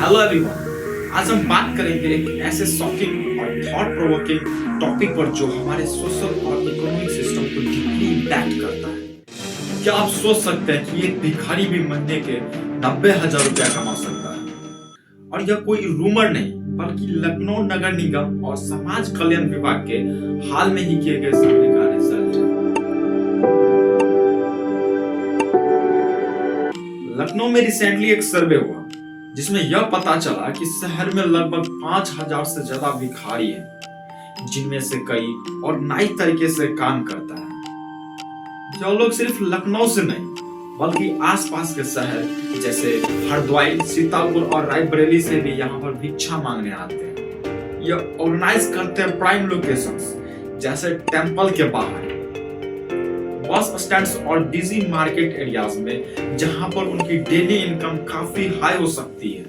Hello everyone. आज हम बात करेंगे एक ऐसे शॉकिंग और थॉट प्रोवोकिंग टॉपिक पर जो हमारे सोशल और इकोनॉमिक सिस्टम को डीपली इम्पैक्ट करता है। क्या आप सोच सकते हैं कि एक भिखारी भी महीने के 90,000 रुपया कमा सकता है? और यह कोई रूमर नहीं बल्कि लखनऊ नगर निगम और समाज कल्याण विभाग के हाल में ही किए गए सर्वे का रिजल्ट है। लखनऊ में रिसेंटली एक सर्वे हुआ जिसमें यह पता चला कि शहर में लगभग 5,000 से ज्यादा भिखारी हैं, जिनमें से कई ऑर्गेनाइज तरीके से काम करता है। यह लोग सिर्फ लखनऊ से नहीं बल्कि आसपास के शहर जैसे हरिद्वार, सीतापुर और रायबरेली से भी यहाँ पर भिक्षा मांगने आते हैं। यह ऑर्गेनाइज करते हैं प्राइम लोकेशंस जैसे टेम्पल के बाहर, बस स्टैंड्स और बिजी मार्केट एरियाज में, जहां पर उनकी डेली इनकम काफी हाई हो सकती है।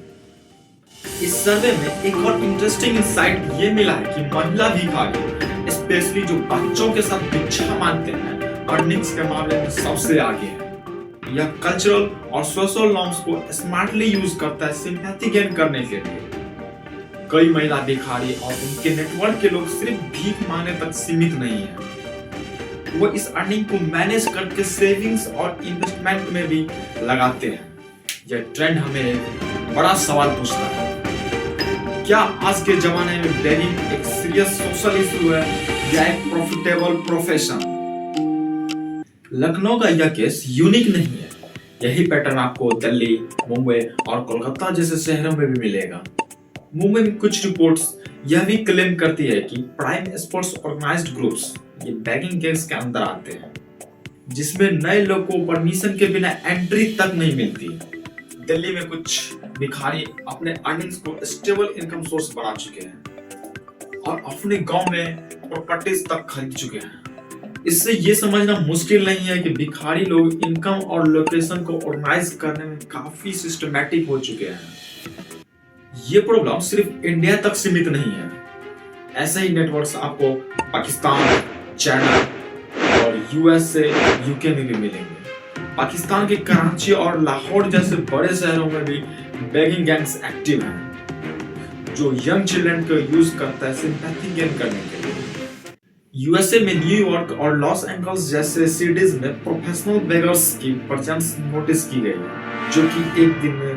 इस सर्वे में एक और इंटरेस्टिंग इंसाइट ये मिला है कि महिला भिखारी, स्पेशली जो बच्चों के साथ भिक्षा मांगते हैं, अर्निंग्स के मामले में सबसे आगे है। यह कल्चरल और सोशल नॉर्म्स को स्मार्टली यूज करता है सिंपैथी गेन करने के लिए। कई महिला भिखारी और उनके नेटवर्क के लोग सिर्फ भीख मांगने तक सीमित नहीं है, वो इस अर्निंग को मैनेज करके सेविंग्स और इन्वेस्टमेंट में भी लगाते हैं। यह ट्रेंड हमें एक बड़ा सवाल पूछता है, क्या आज के जमाने में बेगिंग एक सीरियस सोशल इशू है या एक प्रॉफिटेबल प्रोफेशन? लखनऊ का यह केस यूनिक नहीं है। यही पैटर्न आपको दिल्ली, मुंबई और कोलकाता जैसे शहरों में भी मिलेगा। मुंबई में कुछ रिपोर्ट्स यह भी क्लेम करती है कि प्राइम स्पोर्ट्स ऑर्गेनाइज्ड ग्रुप्स ये बैगिंग गैंग्स के अंदर आते हैं, जिसमें नए लोगों को परमिशन के बिना एंट्री तक नहीं मिलती। दिल्ली में कुछ भिखारी अपने अर्निंग्स को स्टेबल इनकम सोर्स बना चुके हैं और अपने गांव में प्रॉपर्टीज तक खरीद चुके हैं। इससे ये समझना मुश्किल नहीं है कि भिखारी लोग इनकम और लोकेशन को ऑर्गेनाइज करने में काफी सिस्टमैटिक हो चुके हैं। ये प्रॉब्लम सिर्फ इंडिया तक सीमित नहीं है। ऐसे ही नेटवर्क्स आपको पाकिस्तान, चाइना और यूएस से यूके में भी मिलेंगे। पाकिस्तान के कराची और लाहौर जैसे बड़े शहरों में भी बेगिंग गैंग्स एक्टिव हैं, जो यंग चिल्ड्रन को यूज करता है सिंपैथी गेन करने के लिए। यूएसए में न्यूयॉर्क और लॉस एंजल्स जैसे सिटीज में प्रोफेशनल बेगर्स की प्रेजेंस नोटिस की गई है, जो कि एक दिन में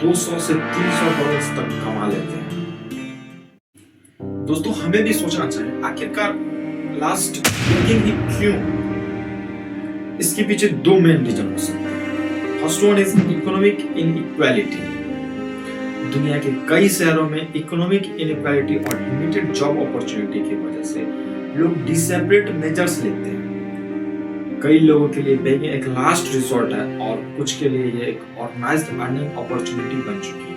200 से 300 डॉलर्स तक कमा लेते हैं। दोस्तों, हमें भी सोचना चाहिए आखिरकार लास्ट बेगिंग ही क्यों? इसके पीछे दो मेन रीजन हो सकते हैं। First one is economic inequality. दुनिया के कई शहरों में इकोनॉमिक इनइक्वालिटी और लिमिटेड जॉब अपॉर्चुनिटी की वजह से लोग डिसेपरेट मेजर्स लेते हैं। कई लोगों के लिए बेगिंग एक लास्ट रिसोर्ट है और कुछ के लिए ये एक ऑर्गेनाइज्ड अर्निंग अपॉर्चुनिटी बन चुकी है।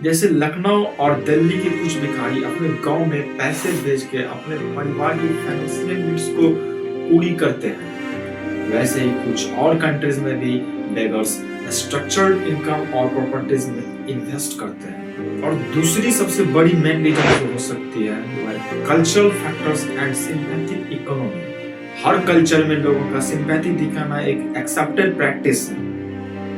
जैसे लखनऊ और दिल्ली के कुछ भिखारी अपने गांव में पैसे भेज के अपने परिवार की फाइनेंशियल नीड्स को पूरी करते हैं, वैसे ही कुछ और कंट्रीज में भी बेगर्स स्ट्रक्चर्ड इनकम और प्रॉपर्टीज में इन्वेस्ट करते हैं। और दूसरी सबसे बड़ी मेन रीजन जो हो सकती है वो है cultural factors and sympathy economy. Her culture में लोगों का सिंपैथी दिखाना एक एक्सेप्टेड प्रैक्टिस है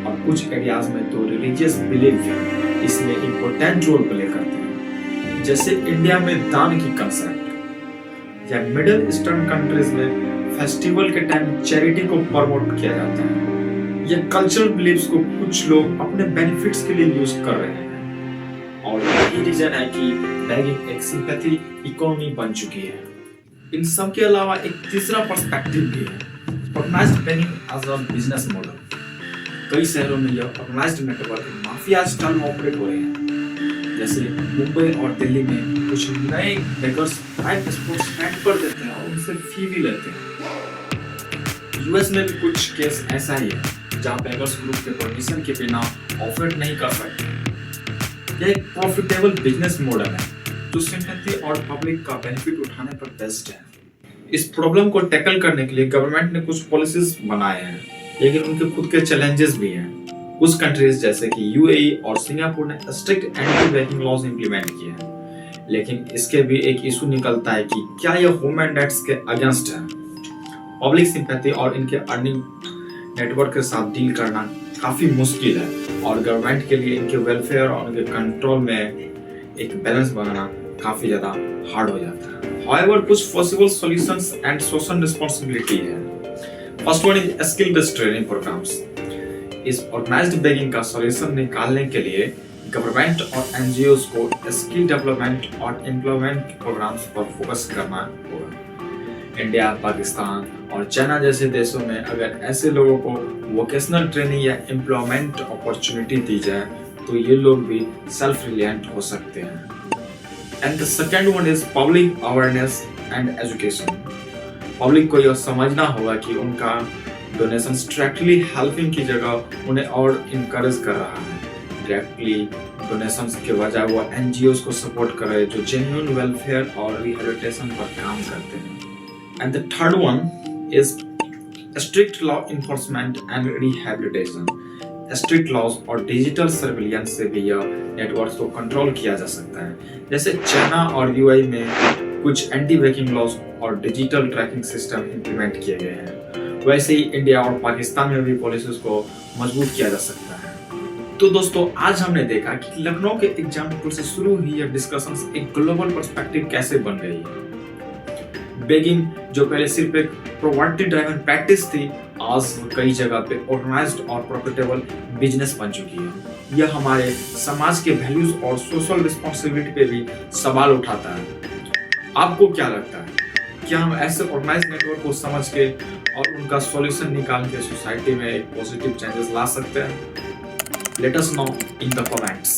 और कुछ एरियाज में तो रिलीजियस बिलीफ भी इसमें इम्पोर्टेंट रोल प्ले करते हैं। जैसे इंडिया में दान की कंसेप्ट या मिडिल ईस्टर्न कंट्रीज में फेस्टिवल के टाइम चैरिटी को प्रमोट किया जाता है। ये कल्चरल बिलीफ्स को कुछ लोग अपने बेनिफिट्स के लिए यूज कर रहे हैं और यही रीजन है कि बेगिंग एक सिंपैथी इकोनॉमी बन चुकी है। इन सब के अलावा एक तीसरा पर्सपेक्टिव भी है, organized begging as a business model. कई शहरों में यह ऑर्गेनाइज्ड नेटवर्क माफिया स्टाइल में ऑपरेट हो रहे हैं। जैसे मुंबई और दिल्ली में कुछ नए बेगर्स प्राइम स्पोर्ट्स रेंट पर देते हैं और उनसे फी भी लेते हैं। यूएस में भी कुछ केस ऐसा ही है जहां बेगर्स ग्रुप के परमिशन के बिना ऑपरेट नहीं कर सकते। यह एक प्रॉफिटेबल बिजनेस मॉडल है जो सिंपैथी और पब्लिक का बेनिफिट उठाने पर बेस्ड है। इस प्रॉब्लम को टैकल करने के लिए गवर्नमेंट ने कुछ पॉलिसीज बनाए हैं, लेकिन उनके खुद के चैलेंजेस भी हैं। कुछ कंट्रीज जैसे कि यूएई और सिंगापुर ने strict anti begging laws implement किए हैं, लेकिन इसके भी एक इशू निकलता है कि क्या यह ह्यूमन राइट्स के अगेंस्ट है। पब्लिक सिंपैथी और इनके अर्निंग नेटवर्क के साथ डील करना काफ़ी मुश्किल है और गवर्नमेंट के लिए इनके वेलफेयर और उनके कंट्रोल में एक बैलेंस बनाना काफ़ी ज़्यादा हार्ड हो जाता है। However, कुछ possible solutions and social responsibility है। First one is skill based training programmes. इस ऑर्गेनाइज्ड बेगिंग का सॉल्यूशन निकालने के लिए गवर्नमेंट और एनजीओज को स्किल डेवलपमेंट और एम्प्लॉयमेंट प्रोग्राम्स पर फोकस करना होगा। इंडिया, पाकिस्तान और चाइना जैसे देशों में अगर ऐसे लोगों को वोकेशनल ट्रेनिंग या एम्प्लॉयमेंट अपॉर्चुनिटी दी जाए तो ये लोग भी सेल्फ रिलायंट हो सकते हैं। And the second one is public awareness and education. Public को यह समझना होगा कि उनका डोनेशन डायरेक्टली हेल्पिंग की जगह उन्हें और इनकरेज कर रहा है। डायरेक्टली डोनेशंस के बजाय वो एनजीओज को सपोर्ट कर रहे हैं जो जेन्युइन वेलफेयर और रिहेबिलिटेशन पर काम करते हैं। And the third one is strict law enforcement and rehabilitation. Strict laws और डिजिटल सर्विलियंस से भी यह नेटवर्क को कंट्रोल किया जा सकता है। जैसे चाइना और यूएई में कुछ एंटी बेकिंग लॉज और डिजिटल ट्रैकिंग सिस्टम इंप्लीमेंट किए गए हैं, वैसे ही इंडिया और पाकिस्तान में भी पॉलिसीज को मजबूत किया जा सकता है। तो दोस्तों, आज हमने देखा कि लखनऊ के एग्जाम्पल से शुरू हुई यह डिस्कशंस एक ग्लोबल पर्सपेक्टिव कैसे बन गई है। बेगिंग जो पहले सिर्फ एक पॉवर्टी ड्राइवन प्रैक्टिस थी, आज कई जगह पे ऑर्गेनाइज्ड और प्रॉफिटेबल बिजनेस बन चुकी है। यह हमारे समाज के वैल्यूज और सोशल रिस्पॉन्सिबिलिटी पे भी सवाल उठाता है। आपको क्या लगता है, क्या हम ऐसे ऑर्गेनाइज्ड नेटवर्क को समझ के और उनका सॉल्यूशन निकाल के सोसाइटी में एक पॉजिटिव चेंजेस ला सकते हैं? Let us know in the comments.